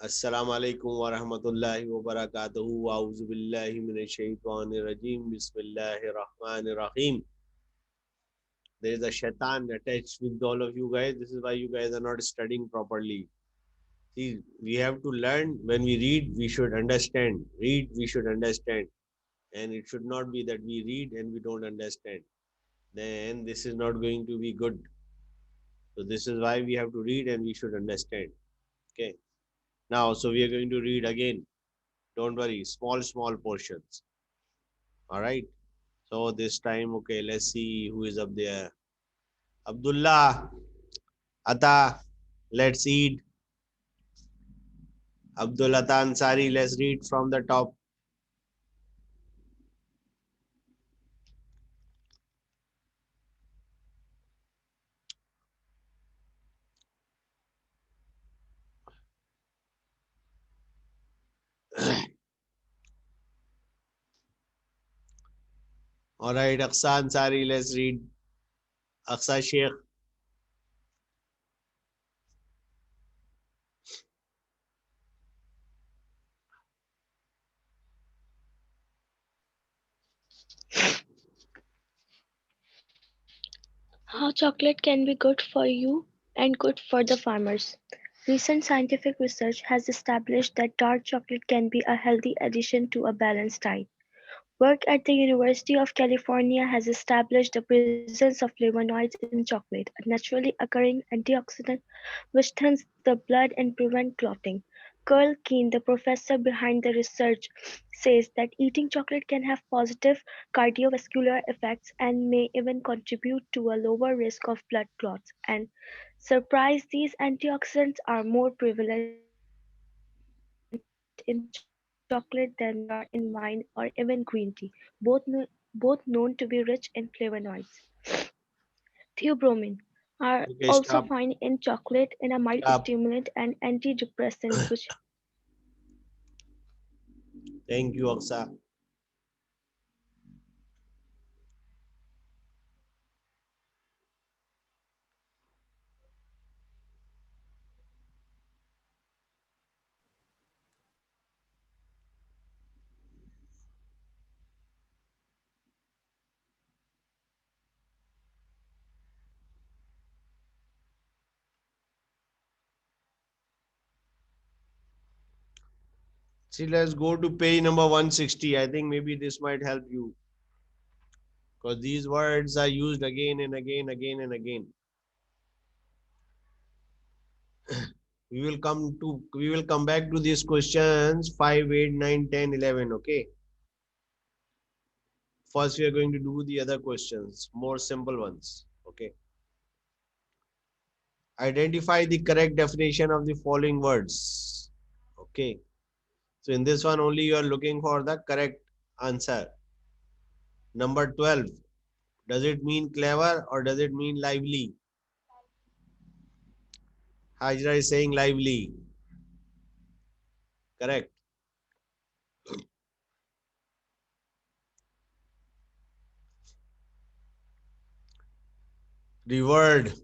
अस्सलाम वालेकुम व रहमतुल्लाहि व बरकातहू व औज़ु बिल्लाहि मिनश शैतानिर रजीम बिस्मिल्लाहिर रहमानिर रहीम. There is a shaitan attached with all of you guys. This is why you guys are not studying properly. See, we have to learn. When we read, we should understand. Read, we should understand. And it should not be that we read and we don't understand. Then this is not going to be good. So this is why we have to read and we should understand. Okay. Now, so we are going to read again. Don't worry, small portions. All right. So this time, okay, let's see who is up there. Abdullah, Ata, let's read. Abdul Ata Ansari, let's read from the top. All right, Aqsa Ansari, let's read. Aqsa Sheikh. How chocolate can be good for you and good for the farmers. Recent scientific research has established that dark chocolate can be a healthy addition to a balanced diet. Work at the University of California has established the presence of flavonoids in chocolate, a naturally occurring antioxidant which thins the blood and prevents clotting. Carl Keene, the professor behind the research, says that eating chocolate can have positive cardiovascular effects and may even contribute to a lower risk of blood clots. And surprise, these antioxidants are more prevalent in chocolate than they are in wine or even green tea, both known to be rich in flavonoids. Theobromine are also found in chocolate in Okay, a mild stop. stimulant and Stop. antidepressant, which Thank you, Aqsa. See, let's go to page number 160. I think maybe this might help you because these words are used again and again, again and again. We will come back to these questions 5, 8, 9, 10, 11. Okay. First, we are going to do the other questions, more simple ones. Okay. Identify the correct definition of the following words. Okay. So in this one only you are looking for the correct answer. Number 12. Does it mean clever or does it mean lively? Hajra is saying lively. Correct. The word.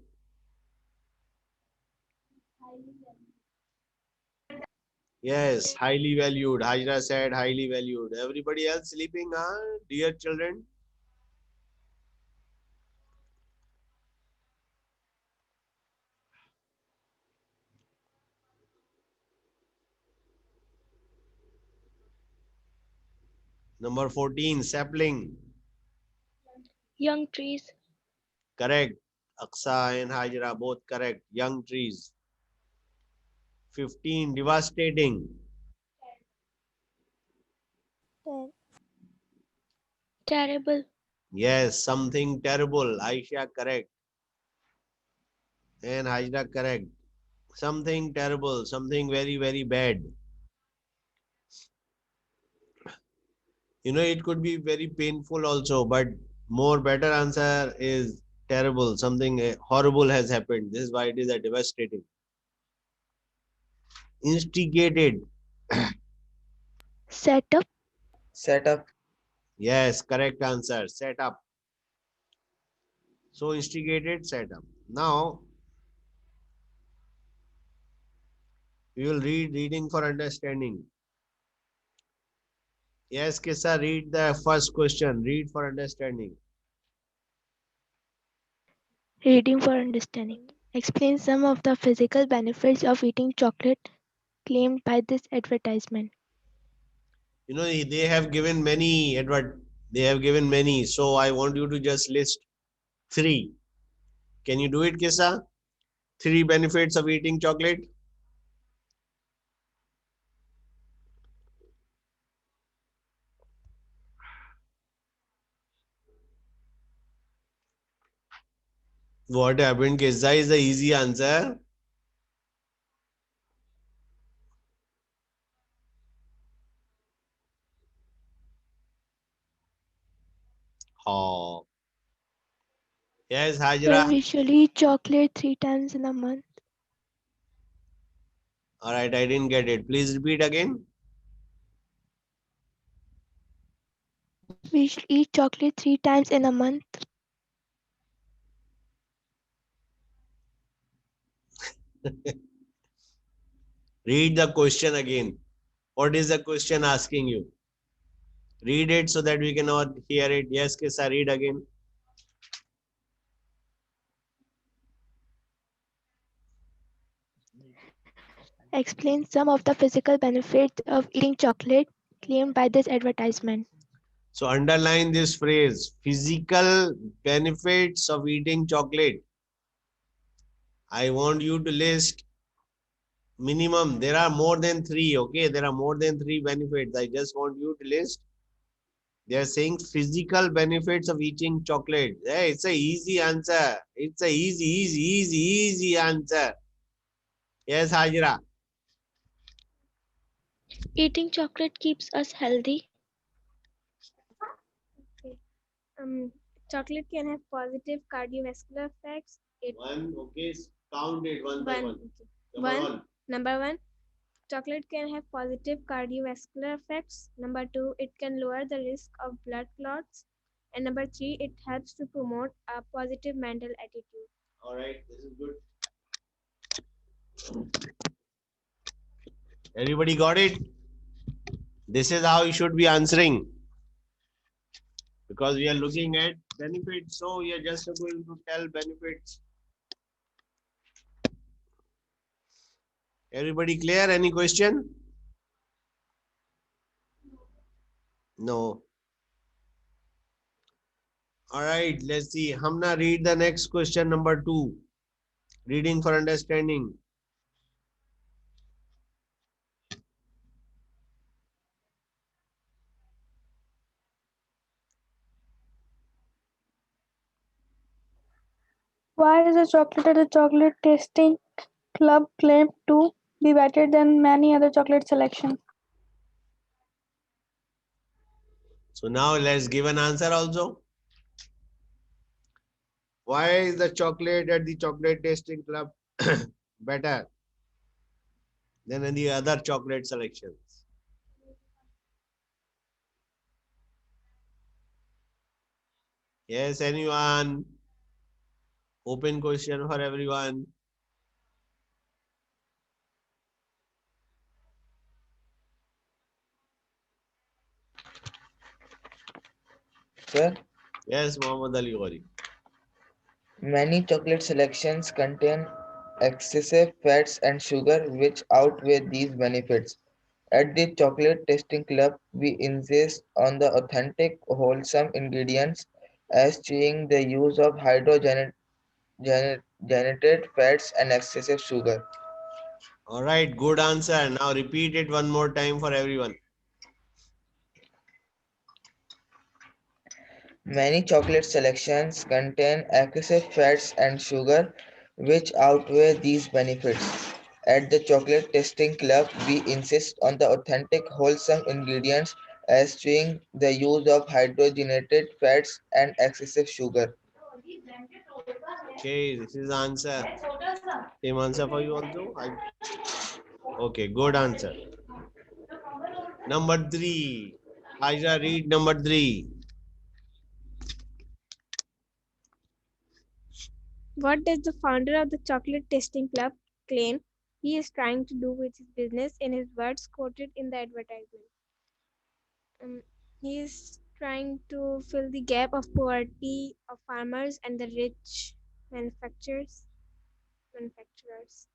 Yes, highly valued. Hajra said highly valued. Everybody else sleeping, huh? Dear children. Number 14, sapling. young trees. Correct. Aksa and Hajra both correct. Young trees. 15, devastating. Terrible. Yes, something terrible. Aisha correct. And Hajra correct. Something terrible, something very, very bad. It could be very painful also, but more better answer is terrible. Something horrible has happened. This is why it is a devastating. Instigated. Set up. Set up. Yes, correct answer. Set up. So instigated, set up. Now, We will read reading for understanding. Yes, Kissa, read the first question. Read for understanding. Reading for understanding. Explain some of the physical benefits of eating chocolate claimed by this advertisement. You know, they have given many they have given many. So I want you to just list three. Can you do it, Kissa? Three benefits of eating chocolate. What happened, Kissa, is the easy answer. Oh. Yes, Sir, Hajra. we usually eat chocolate 3 times in a month. All right, I didn't get it. Please repeat again. We should eat chocolate 3 times in a month. Read the question again. What is the question asking you? Read it so that we cannot hear it. Yes, Kissa, read again. Explain some of the physical benefits of eating chocolate claimed by this advertisement. So underline this phrase, physical benefits of eating chocolate. I want you to list minimum. There are more than three, okay? There are more than three benefits. I just want you to list. They are saying physical benefits of eating chocolate. Hey, it's a easy answer. It's a easy answer. Yes, Hajra. Eating chocolate keeps us healthy. Okay. Um, Chocolate can have positive cardiovascular effects. One, okay. Count it one by one. Okay. Number one. Number one, chocolate can have positive cardiovascular effects. Number two, it can lower the risk of blood clots. And number three, it helps to promote a positive mental attitude. All right, this is good. Everybody got it? This is how you should be answering. Because we are looking at benefits, so we are just going to tell benefits. Everybody clear? Any question? No. All right, let's see. Hamna, read the next question, number 2. Reading for understanding. Why is the chocolate at the chocolate tasting club claimed to be better than many other chocolate selections? So now let's give an answer also. Why is the chocolate at the chocolate tasting club better than any other chocolate selections? Yes, anyone? Open question for everyone. Sir, Yes, Muhammad Ali Ghori. many chocolate selections contain excessive fats and sugar which outweigh these benefits. At the Chocolate Tasting Club, we insist on the authentic, wholesome ingredients, eschewing the use of hydrogenated fats and excessive sugar. All right, good answer. Now repeat it one more time for everyone. Many chocolate selections contain excessive fats and sugar which outweigh these benefits. At the Chocolate Tasting Club, we insist on the authentic, wholesome ingredients, eschewing the use of hydrogenated fats and excessive sugar. Okay, this is the answer. Same answer for you also? Okay, good answer. Number 3. Aisha, read number 3. What does the founder of the Chocolate Tasting Club claim? he is trying to do with his business in his words quoted in the advertisement. Um, he is trying to fill the gap of poverty of farmers and the rich manufacturers. Manufacturers.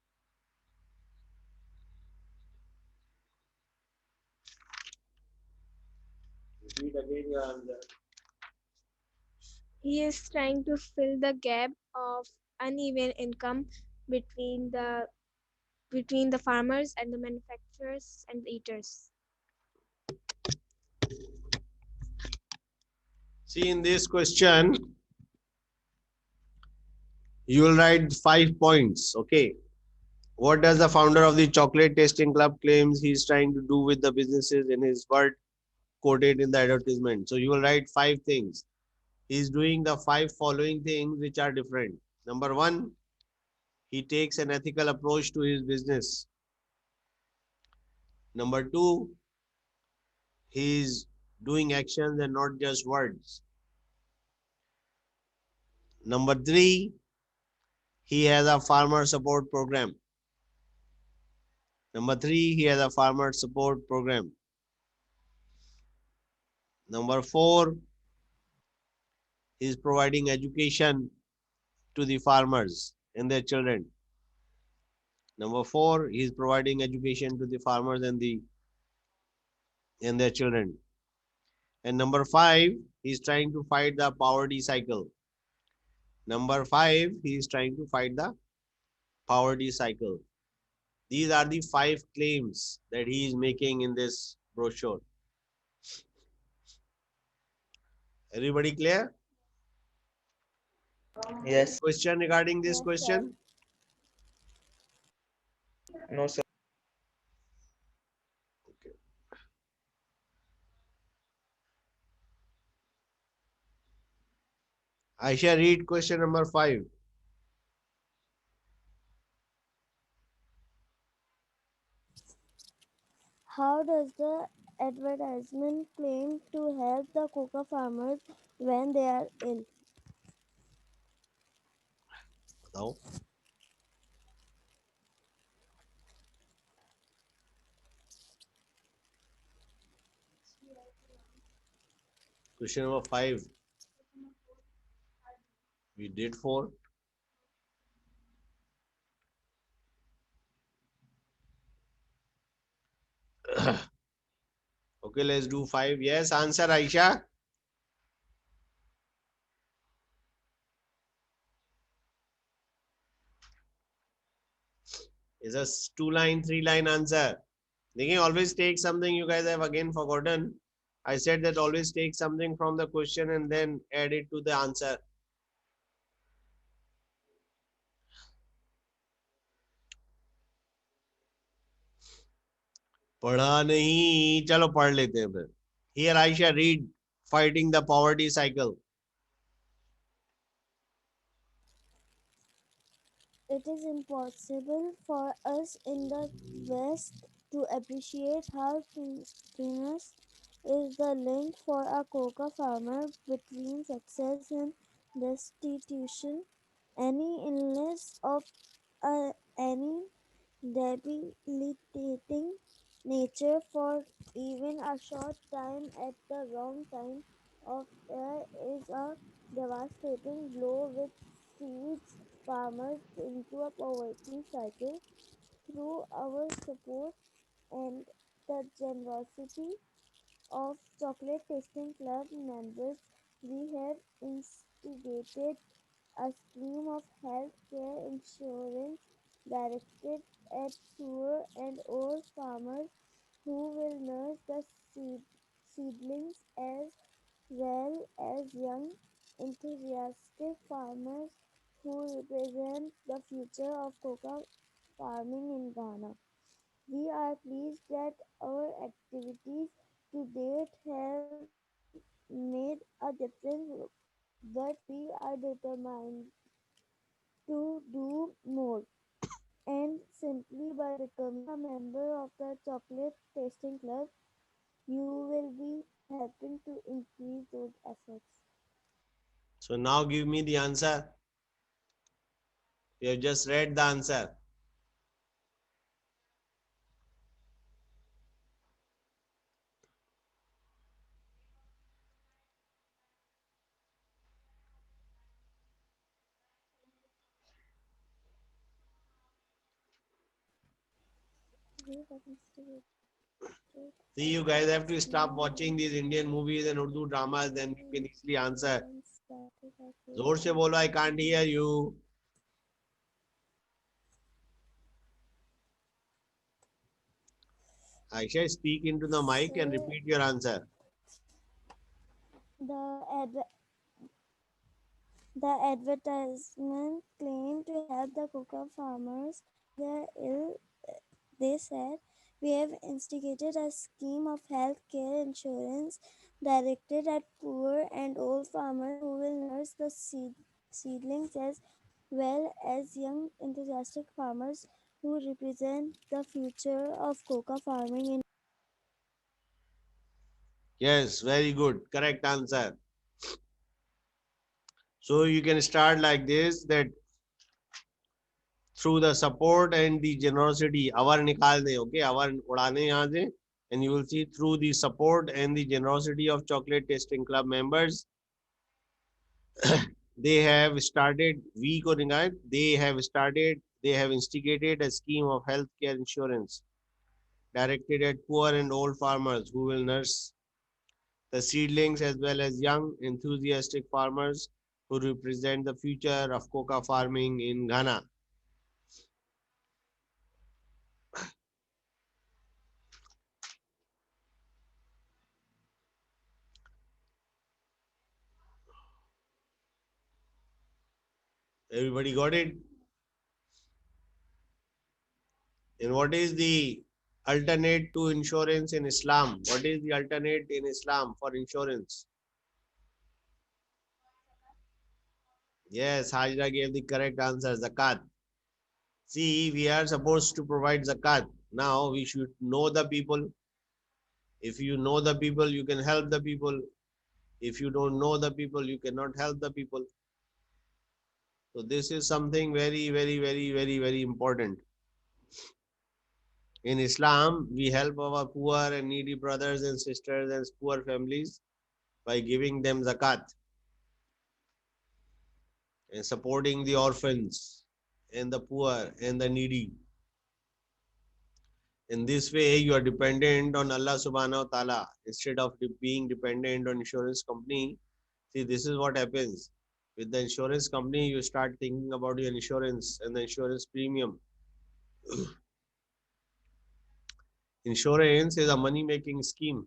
Repeat again your answer. He is trying to fill the gap of uneven income between the farmers and the manufacturers and the eaters. See, in this question, you will write 5 points. Okay. What does the founder of the chocolate tasting club claims he's trying to do with the businesses in his word quoted in the advertisement? So you will write 5 things. He's doing the 5 following things which are different. Number 1, he takes an ethical approach to his business. Number 2, he's doing actions and not just words. Number 3, he has a farmer support program. Number 3, he has a farmer support program. Number 4, he is providing education to the farmers and their children. Number 4, he is providing education to the farmers and their children. And number 5, he is trying to fight the poverty cycle. Number 5, he is trying to fight the poverty cycle. These are the 5 claims that he is making in this brochure. Everybody clear? Yes. Question regarding this Yes, sir. question? No, sir. Okay. Aisha, read question number 5. How does the advertisement claim to help the cocoa farmers when they are ill? Now, question number 5. We did 4. Okay, let's do 5. Yes, answer Aisha. It's a 2-line, 3-line answer. Thinking always take something you guys have again forgotten. I said that always take something from the question and then add it to the answer. पढ़ा नहीं, चलो पढ़ लेते हैं फिर. Here Aisha, read fighting the poverty cycle. It is impossible for us in the West to appreciate how tenuous is the link for a cocoa farmer between success and destitution. Any illness of any debilitating nature for even a short time at the wrong time of year is a devastating blow which feeds farmers into a poverty cycle. Through our support and the generosity of Chocolate Tasting Club members, we have instigated a scheme of health care insurance directed at poor and old farmers who will nurse the seedlings as well as young, enthusiastic farmers who represent the future of cocoa farming in Ghana. We are pleased that our activities to date have made a difference, but we are determined to do more. And simply by becoming a member of the Chocolate Tasting Club, you will be helping to increase those efforts. So now give me the answer. You have just read the answer. See, you guys have to stop watching these Indian movies and Urdu dramas, then you can easily answer. Zor se bolo, I can't hear you. Aisha, speak into the mic and repeat your answer. The advertisement claimed to help the cocoa farmers. They said, we have instigated a scheme of health care insurance directed at poor and old farmers who will nurse the seedlings as well as young enthusiastic farmers who represent the future of cocoa farming in Yes, very good. Correct answer. So you can start like this, that through the support and the generosity, our nikalne, okay, our udane yahan se, and you will see through the support and the generosity of Chocolate Tasting Club members, they have started, they have instigated a scheme of healthcare insurance directed at poor and old farmers who will nurse the seedlings as well as young enthusiastic farmers who represent the future of cocoa farming in Ghana. Everybody got it? And what is the alternate to insurance in Islam? What is the alternate in Islam for insurance? Yes, Hajra gave the correct answer, zakat. See, we are supposed to provide zakat. Now we should know the people. If you know the people, you can help the people. If you don't know the people, you cannot help the people. So this is something very, very, very, very, very important. In Islam, we help our poor and needy brothers and sisters and poor families by giving them zakat and supporting the orphans and the poor and the needy. In this way, you are dependent on Allah subhanahu wa ta'ala instead of being dependent on insurance company. See, this is what happens. With the insurance company, you start thinking about your insurance and the insurance premium. Insurance is a money-making scheme.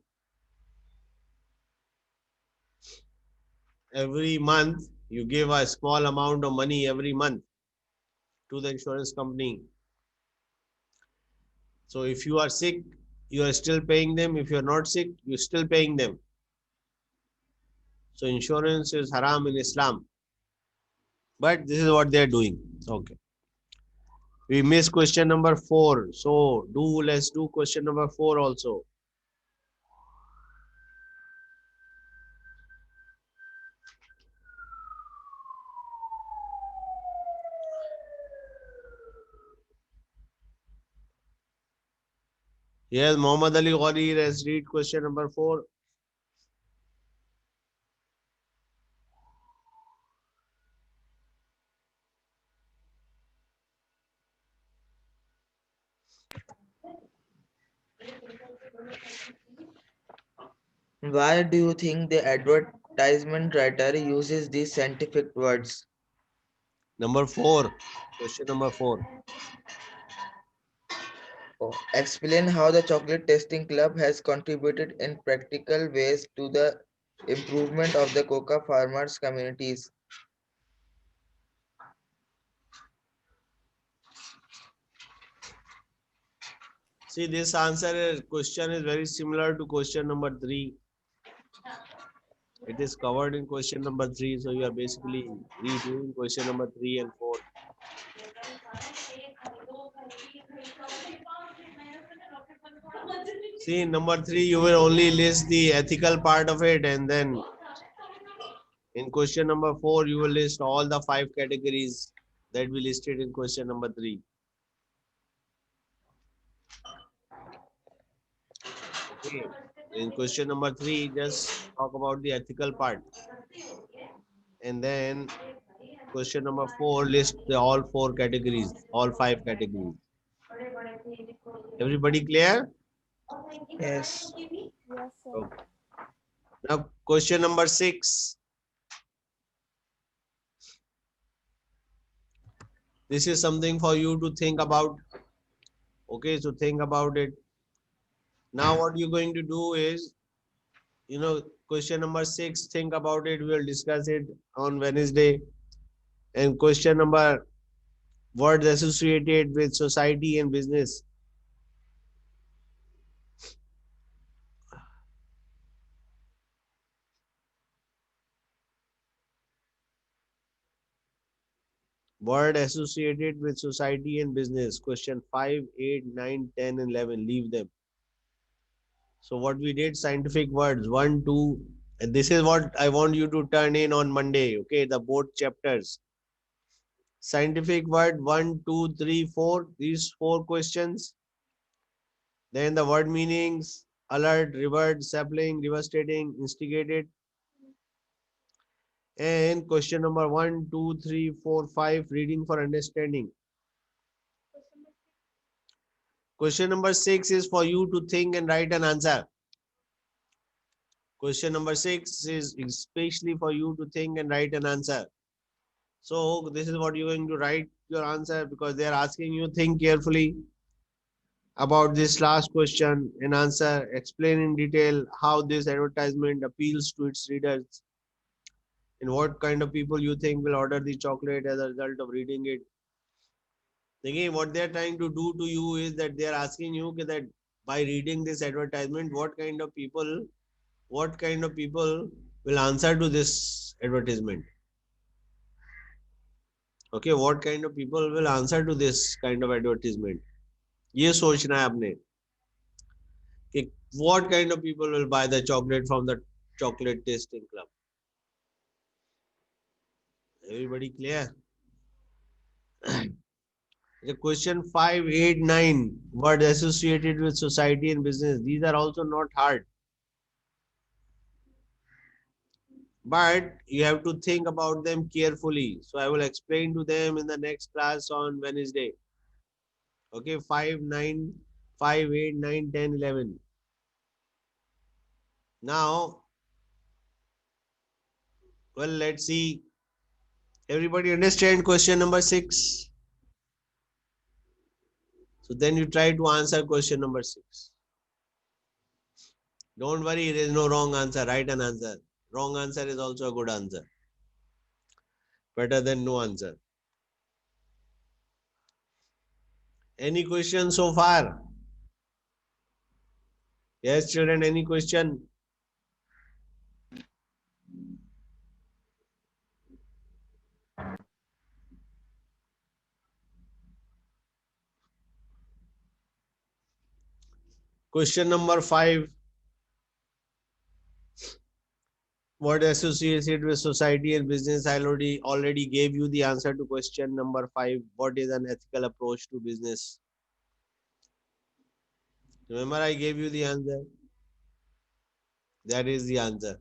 Every month, you give a small amount of money every month to the insurance company. So if you are sick, you are still paying them. If you are not sick, you're still paying them. So insurance is haram in Islam. But this is what they are doing. Okay. We missed question number 4. So let's do question number 4 also. Yes, Muhammad Ali Ghori, let's read question number 4. Why do you think the advertisement writer uses these scientific words? Number 4. Question number 4. Explain how the Chocolate Tasting Club has contributed in practical ways to the improvement of the cocoa farmers' communities. See, this question is very similar to question number 3. It is covered in question number 3. So you are basically redoing question number 3 and 4. See, in number 3, you will only list the ethical part of it, and then in question number 4, you will list all the 5 categories that we listed in question number 3. Okay. In question number 3, just talk about the ethical part. And then question number 4, list all 4 categories, all 5 categories. Everybody clear? Yes. Yes, sir. Okay. Now question number 6. This is something for you to think about. Okay, so think about it. Now what you're going to do is, question number 6, think about it. We'll discuss it on Wednesday. And question number, words associated with society and business. Word associated with society and business. Question 5, 8, 9, 10, and 11. Leave them. So what we did, scientific words, 1, 2, and this is what I want you to turn in on Monday. Okay, the both chapters. Scientific word 1, 2, 3, 4. These 4 questions. Then the word meanings: alert, revert, sapling, devastating, instigated. And question number 1, 2, 3, 4, 5. Reading for understanding. Question number 6 is for you to think and write an answer. Question number 6 is especially for you to think and write an answer. So this is what you're going to write your answer, because they are asking you think carefully about this last question and answer. Explain in detail how this advertisement appeals to its readers and what kind of people you think will order the chocolate as a result of reading it. Again, what they are trying to do to you is that they are asking you that by reading this advertisement, what kind of people will answer to this advertisement. Okay, what kind of people will answer to this kind of advertisement. ये सोचना है आपने कि what kind of people will buy the chocolate from the chocolate tasting club. Everybody clear? The question 5, 8, 9, word associated with society and business. These are also not hard. But you have to think about them carefully. So I will explain to them in the next class on Wednesday. Okay, 5, 9, 5, 8, 9, 10, 11. Now, well, let's see. Everybody understand question number 6? So then you try to answer question number 6. Don't worry, there is no wrong answer. Write an answer. Wrong answer is also a good answer. Better than no answer. Any question so far? Yes, children, any question? Question number 5. What associated with society and business? I already gave you the answer to question number 5. What is an ethical approach to business? Remember, I gave you the answer. That is the answer.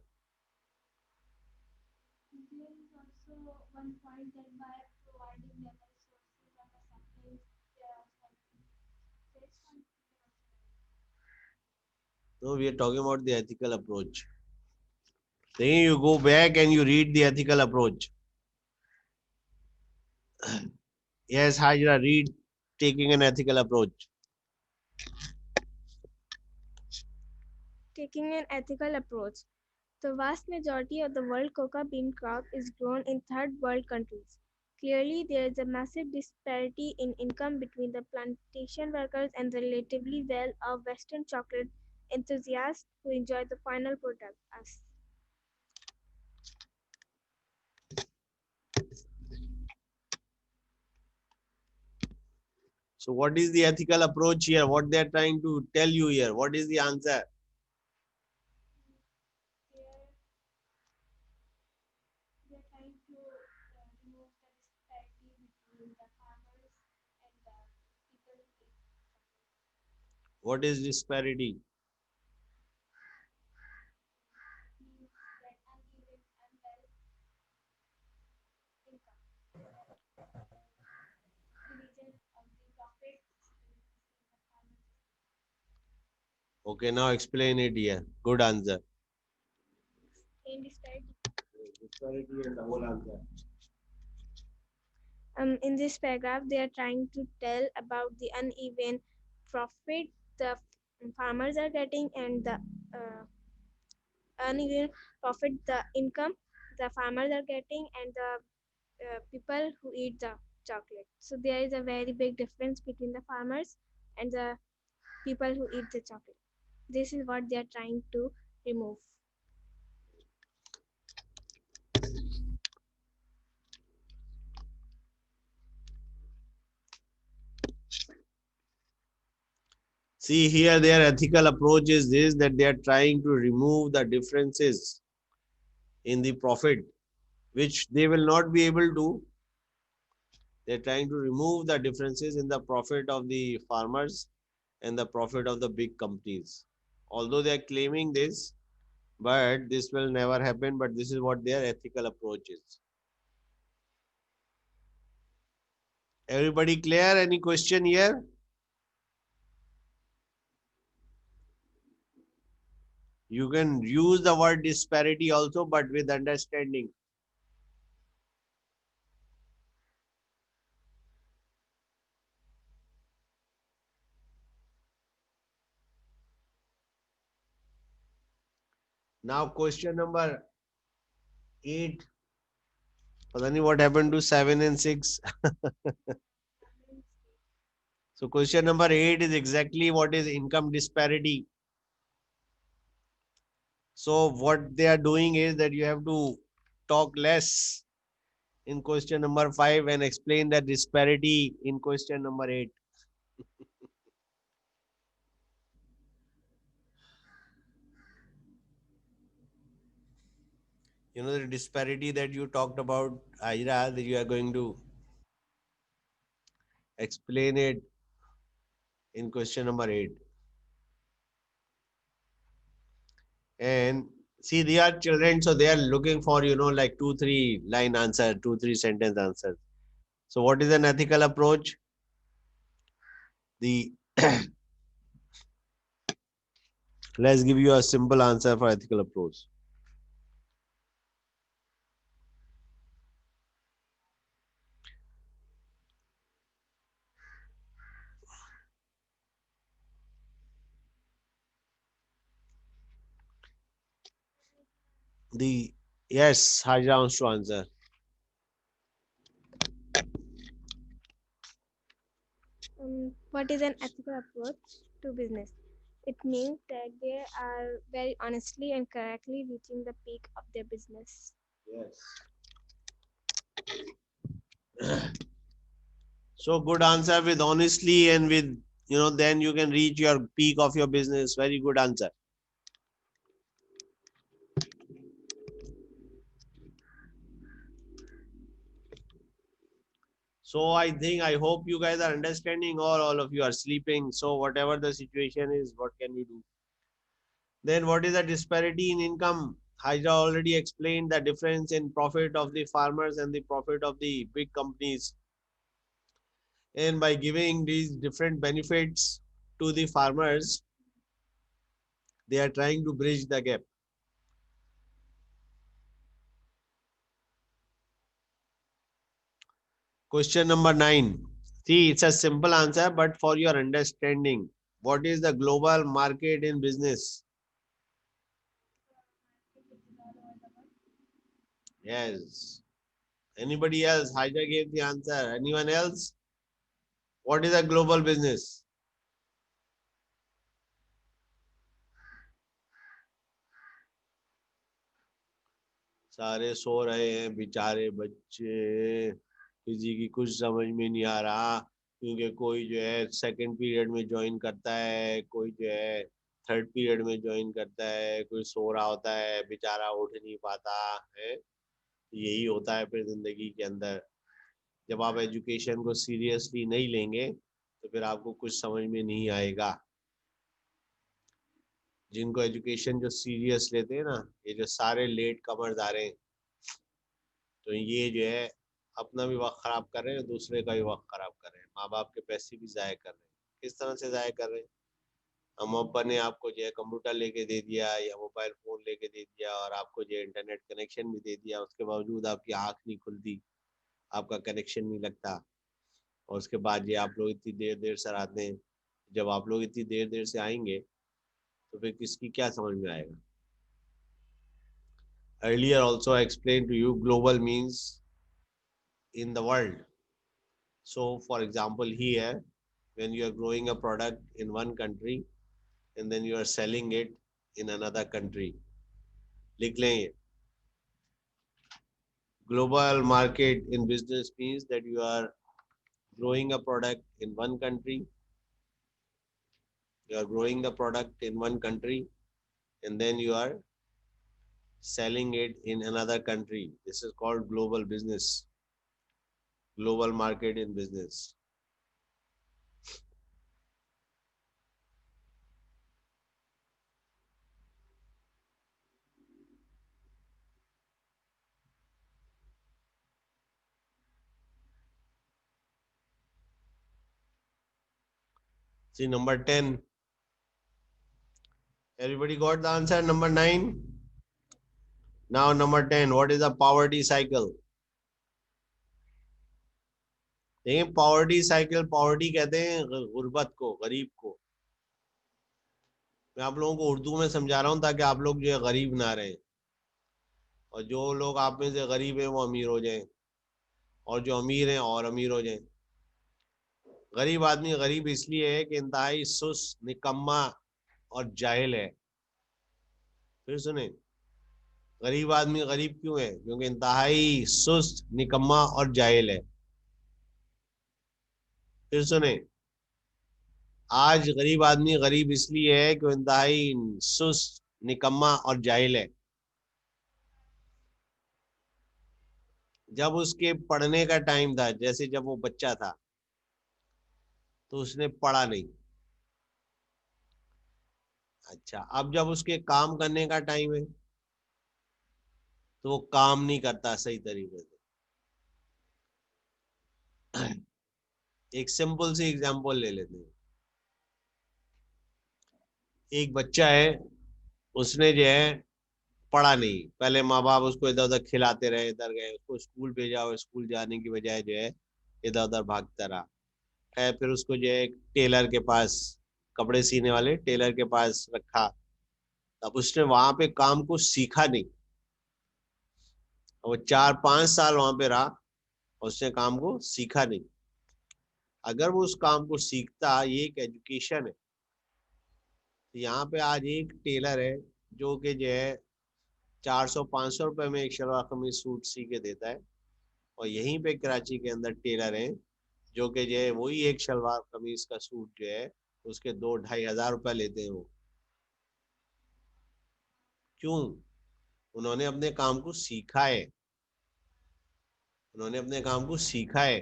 No, we are talking about the ethical approach. Then you go back and you read the ethical approach. Yes, Hajra, read taking an ethical approach. Taking an ethical approach. The vast majority of the world coca bean crop is grown in third world countries. Clearly, there is a massive disparity in income between the plantation workers and the relatively well-off Western chocolate enthusiasts who enjoy the final product, us. So what is the ethical approach here? What they are trying to tell you here? What is the answer? They're trying to remove the disparity between the farmers and the people who take What is disparity? means that uneven and well income. Division of the profit between the farmers. Okay, now explain it here. Good answer. In this Disparity and double answer. In this paragraph, they are trying to tell about the uneven profit the farmers are getting and the uneven profit, the income the farmers are getting, and the people who eat the chocolate. So there is a very big difference between the farmers and the people who eat the chocolate. This is what they are trying to remove. See here, their ethical approach is this, that they are trying to remove the differences in the profit, which they will not be able to. They're trying to remove the differences in the profit of the farmers and the profit of the big companies. Although they are claiming this, but this will never happen. But this is what their ethical approach is. Everybody clear? Any question here? You can use the word disparity also, but with understanding. Now question number 8. पता नहीं what happened to 7 and 6. So question number 8 is exactly what is income disparity. So what they are doing is that you have to talk less in question number 5 and explain that disparity in question number 8. You know the disparity that you talked about, Aira, that you are going to explain it in question number 8. And see, they are children, so they are looking for, like 2-3 line answer, 2-3 sentence answer. So what is an ethical approach? The Let's give you a simple answer for ethical approach. Yes, Hajra wants to answer. What is an ethical approach to business? It means that they are very honestly and correctly reaching the peak of their business. Yes. So good answer with honestly and with, then you can reach your peak of your business. Very good answer. So I hope you guys are understanding, or all of you are sleeping. So whatever the situation is, what can we do? Then what is the disparity in income? Hajra already explained the difference in profit of the farmers and the profit of the big companies. And by giving these different benefits to the farmers, they are trying to bridge the gap. Question number 9. See, it's a simple answer, but for your understanding, what is the global market in business? Yes. Anybody else? Haida gave the answer. Anyone else? What is a global business? सारे सो रहे हैं बेचारे बच्चे, किसी की कुछ समझ में नहीं आ रहा, क्योंकि कोई जो है सेकंड पीरियड में ज्वाइन करता है, कोई जो है थर्ड पीरियड में ज्वाइन करता है, कोई सो रहा होता है बेचारा, उठ नहीं पाता है। यही होता है फिर जिंदगी के अंदर। जब आप एजुकेशन को सीरियसली नहीं लेंगे तो फिर आपको कुछ समझ में नहीं आएगा। जिनको एजुकेशन जो सीरियस लेते हैं ना, ये जो सारे लेट कमर्स आ रहे हैं, तो ये जो है अपना भी वक्त खराब कर रहे हैं, दूसरे का भी वक्त खराब कर रहे हैं, माँ बाप के पैसे भी ज़ाय कर रहे हैं। किस तरह से ज़ाय कर रहे हैं? हम अपन ने आपको जो है कंप्यूटर लेके दे दिया या मोबाइल फोन लेके दे दिया और आपको जो है इंटरनेट कनेक्शन भी दे दिया, उसके बावजूद आपकी आँख नहीं खुलती, आपका कनेक्शन नहीं लगता, और उसके बाद ये आप लोग इतनी देर देर से आते हैं। जब आप लोग इतनी देर देर से आएंगे तो फिर किसकी क्या समझ में आएगा। Earlier also I explained to you global means in the world. So for example here, when you are growing a product in one country and then you are selling it in another country, लिख लें ये। Global market in business means that you are growing a product in one country, you are growing the product in one country and then you are selling it in another country. This is called global business, global market in business. See number 10. Everybody got the answer? Number 9. Now number 10. What is the poverty cycle? देखिए poverty cycle, poverty कहते हैं गुर्बत को, गरीब को। मैं आप लोगों को उर्दू में समझा रहा हूँ ताकि आप लोग जो है गरीब ना रहें, और जो लोग आप में से गरीब हैं वो अमीर हो जाएं, और जो अमीर हैं और अमीर हो जाएं। गरीब आदमी गरीब इसलिए है कि इंतहाई सुस्त, निकम्मा और जाहिल है। फिर सुने, गरीब आदमी गरीब क्यों है? क्योंकि इंतहाई सुस्त, निकम्मा और जाहिल है। फिर सुने, आज गरीब आदमी गरीब इसलिए है कि इंतहाई सुस्त, निकम्मा और जाहिल है। जब उसके पढ़ने का टाइम था, जैसे जब वो बच्चा था, तो उसने पढ़ा नहीं। अच्छा, अब जब उसके काम करने का टाइम है तो वो काम नहीं करता सही तरीके से। एक सिंपल सी एग्जांपल ले लेते हैं। एक बच्चा है, उसने जो है पढ़ा नहीं। पहले माँ बाप उसको इधर उधर खिलाते रहे, इधर गए, उसको स्कूल भेजा और स्कूल जाने की बजाय जो है इधर उधर भागता रहा। खैर फिर उसको जो है एक टेलर के पास, कपड़े सीने वाले टेलर के पास रखा। अब उसने वहां पे काम को सीखा नहीं, वो 4-5 साल वहां पे रहा और उसने काम को सीखा नहीं। अगर वो उस काम को सीखता, ये एक एजुकेशन है। तो यहाँ पे आज एक टेलर है जो कि जो है 400-500 रुपए में एक शलवार कमीज सूट सी के देता है, और यहीं पे कराची के अंदर टेलर हैं जो कि जो है वही एक शलवार कमीज का सूट जो है उसके 2-2.5 हजार रुपए लेते हैं वो। क्यों? उन्होंने अपने काम को सीखा है, उन्होंने अपने काम को सीखा है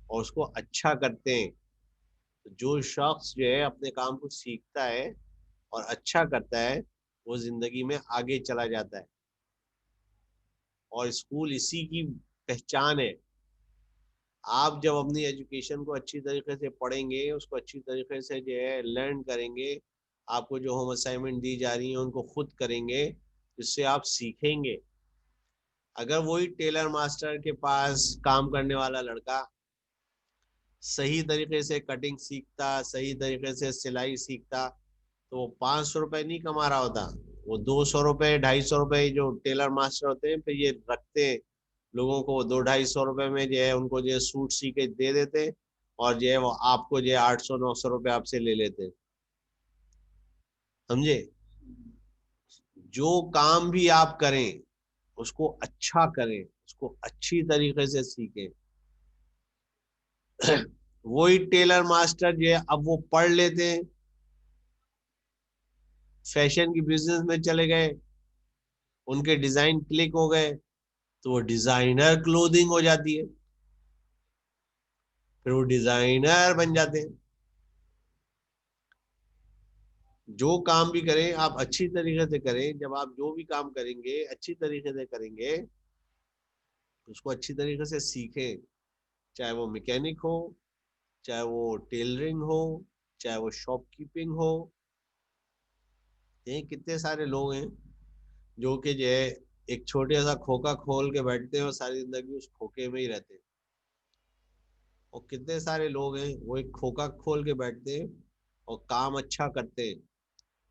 और उसको अच्छा करते हैं। तो जो शख्स जो है अपने काम को सीखता है और अच्छा करता है, वो जिंदगी में आगे चला जाता है, और स्कूल इसी की पहचान है। आप जब अपनी एजुकेशन को अच्छी तरीके से पढ़ेंगे, उसको अच्छी तरीके से जो है लर्न करेंगे, आपको जो होम असाइनमेंट दी जा रही है उनको खुद करेंगे, जिससे आप सीखेंगे। अगर वही टेलर मास्टर के पास काम करने वाला लड़का सही तरीके से कटिंग सीखता, सही तरीके से सिलाई सीखता, तो वो 500 रुपए नहीं कमा रहा होता, वो 200 रुपए, 250 रुपए जो टेलर मास्टर होते हैं फिर ये रखते हैं लोगों को, 200-250 रुपए में जो है उनको जो है सूट सी के दे देते, और जो है वो आपको जो है 800-900 रुपए आपसे ले लेते। समझे? जो काम भी आप करें उसको अच्छा करें, उसको अच्छी तरीके से सीखें। वही टेलर मास्टर जो है अब वो पढ़ लेते हैं, फैशन की बिजनेस में चले गए, उनके डिजाइन क्लिक हो गए, तो वो डिजाइनर क्लोथिंग हो जाती है, फिर वो डिजाइनर बन जाते हैं। जो काम भी करें आप अच्छी तरीके से करें। जब आप जो भी काम करेंगे अच्छी तरीके से करेंगे, उसको अच्छी तरीके से सीखें, चाहे वो मैकेनिक हो, चाहे वो टेलरिंग हो, चाहे वो शॉपकीपिंग हो, ये कितने सारे लोग हैं जो कि जो है एक छोटे सा खोखा खोल के बैठते हैं और सारी जिंदगी उस खोखे में ही रहते हैं। और कितने सारे लोग हैं वो एक खोखा खोल के बैठते हैं और काम अच्छा करते हैं।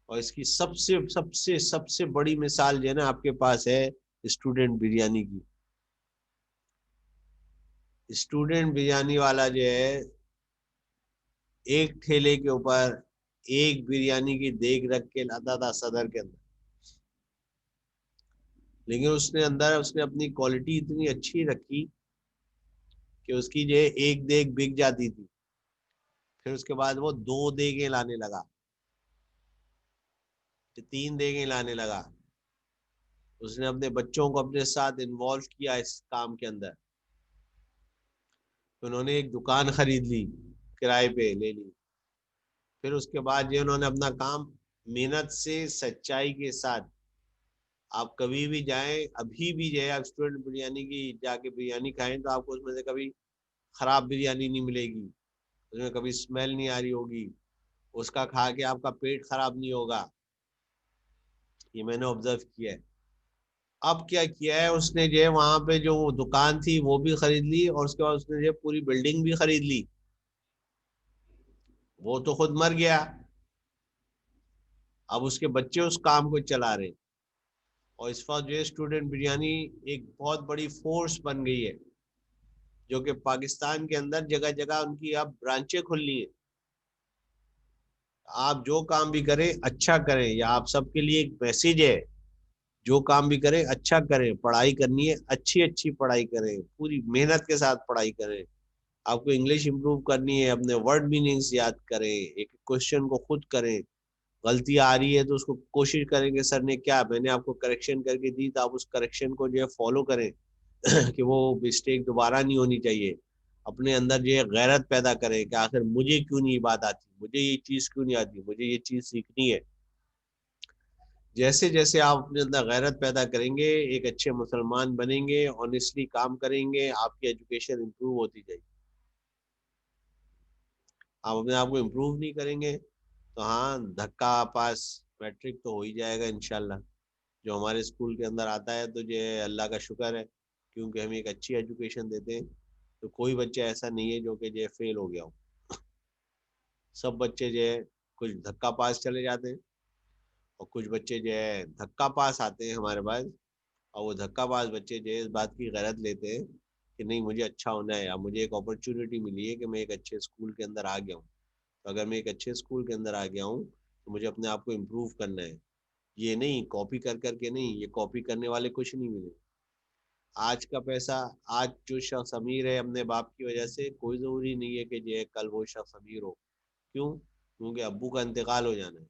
और इसकी सबसे सबसे सबसे बड़ी मिसाल जो है ना आपके पास है स्टूडेंट बिरयानी की। स्टूडेंट बिरयानी वाला जो है एक ठेले के ऊपर एक बिरयानी की देग रख के लाता था सदर के अंदर, लेकिन उसने अपनी क्वालिटी इतनी अच्छी रखी कि उसकी जो है एक देग बिक जाती थी। फिर उसके बाद वो 2 देगें लाने लगा, फिर 3 देगें लाने लगा। उसने अपने बच्चों को अपने साथ इन्वॉल्व किया इस काम के अंदर। तो उन्होंने एक दुकान खरीद ली, किराए पे ले ली। फिर उसके बाद जो उन्होंने अपना काम मेहनत से सच्चाई के साथ, आप कभी भी जाएं, अभी भी जो है आप स्टूडेंट बिरयानी की जाके बिरयानी खाएं तो आपको उसमें से कभी खराब बिरयानी नहीं मिलेगी, उसमें कभी स्मेल नहीं आ रही होगी, उसका खा के आपका पेट खराब नहीं होगा। ये मैंने ऑब्जर्व किया है। अब क्या किया है उसने जो है वहां पे जो दुकान थी वो भी खरीद ली और उसके बाद उसने जो पूरी बिल्डिंग भी खरीद ली। वो तो खुद मर गया, अब उसके बच्चे उस काम को चला रहे हैं। और इस वक्त जो है स्टूडेंट बिरयानी एक बहुत बड़ी फोर्स बन गई है, जो कि पाकिस्तान के अंदर जगह जगह उनकी अब ब्रांचें खुली हैं। आप जो काम भी करें अच्छा करें, या आप सबके लिए एक मैसेज है, जो काम भी करें अच्छा करें। पढ़ाई करनी है, अच्छी अच्छी पढ़ाई करें, पूरी मेहनत के साथ पढ़ाई करें। आपको इंग्लिश इंप्रूव करनी है, अपने वर्ड मीनिंग्स याद करें, एक क्वेश्चन को खुद करें। गलती आ रही है तो उसको कोशिश करेंगे, सर ने क्या मैंने आपको करेक्शन करके दी तो आप उस करेक्शन को जो है फॉलो करें कि वो मिस्टेक दोबारा नहीं होनी चाहिए। अपने अंदर जो है गैरत पैदा करें कि आखिर मुझे क्यों नहीं बात आती, मुझे ये चीज क्यों नहीं आती, मुझे ये चीज सीखनी है। जैसे जैसे आप अपने अंदर गैरत पैदा करेंगे, एक अच्छे मुसलमान बनेंगे, ऑनेस्टली काम करेंगे, आपकी एजुकेशन इंप्रूव होती जाएगी। आप अपने आप को इम्प्रूव नहीं करेंगे तो हाँ, धक्का पास मैट्रिक तो हो ही जाएगा इंशाल्लाह। जो हमारे स्कूल के अंदर आता है तो जो है अल्लाह का शुक्र है, क्योंकि हम एक अच्छी एजुकेशन देते हैं। तो कोई बच्चा ऐसा नहीं है जो कि जो है फेल हो गया हो। सब बच्चे जो है कुछ धक्का पास चले जाते हैं और कुछ बच्चे जो है धक्का पास आते हैं हमारे पास। और वो धक्का पास बच्चे जो है इस बात की गलत लेते हैं कि नहीं मुझे अच्छा होना है, या मुझे एक अपॉर्चुनिटी मिली है कि मैं एक अच्छे स्कूल के अंदर आ गया हूँ। तो अगर मैं एक अच्छे स्कूल के अंदर आ गया हूँ तो मुझे अपने आप को इम्प्रूव करना है। ये नहीं कॉपी कर करके नहीं, ये कॉपी करने वाले कुछ नहीं मिले। आज का पैसा, आज जो शख्स अमीर है अपने बाप की वजह से, कोई जरूरी नहीं है कि जो है कल वो शख्स अमीर हो। क्यों? क्योंकि अब्बू का इंतकाल हो जाना है।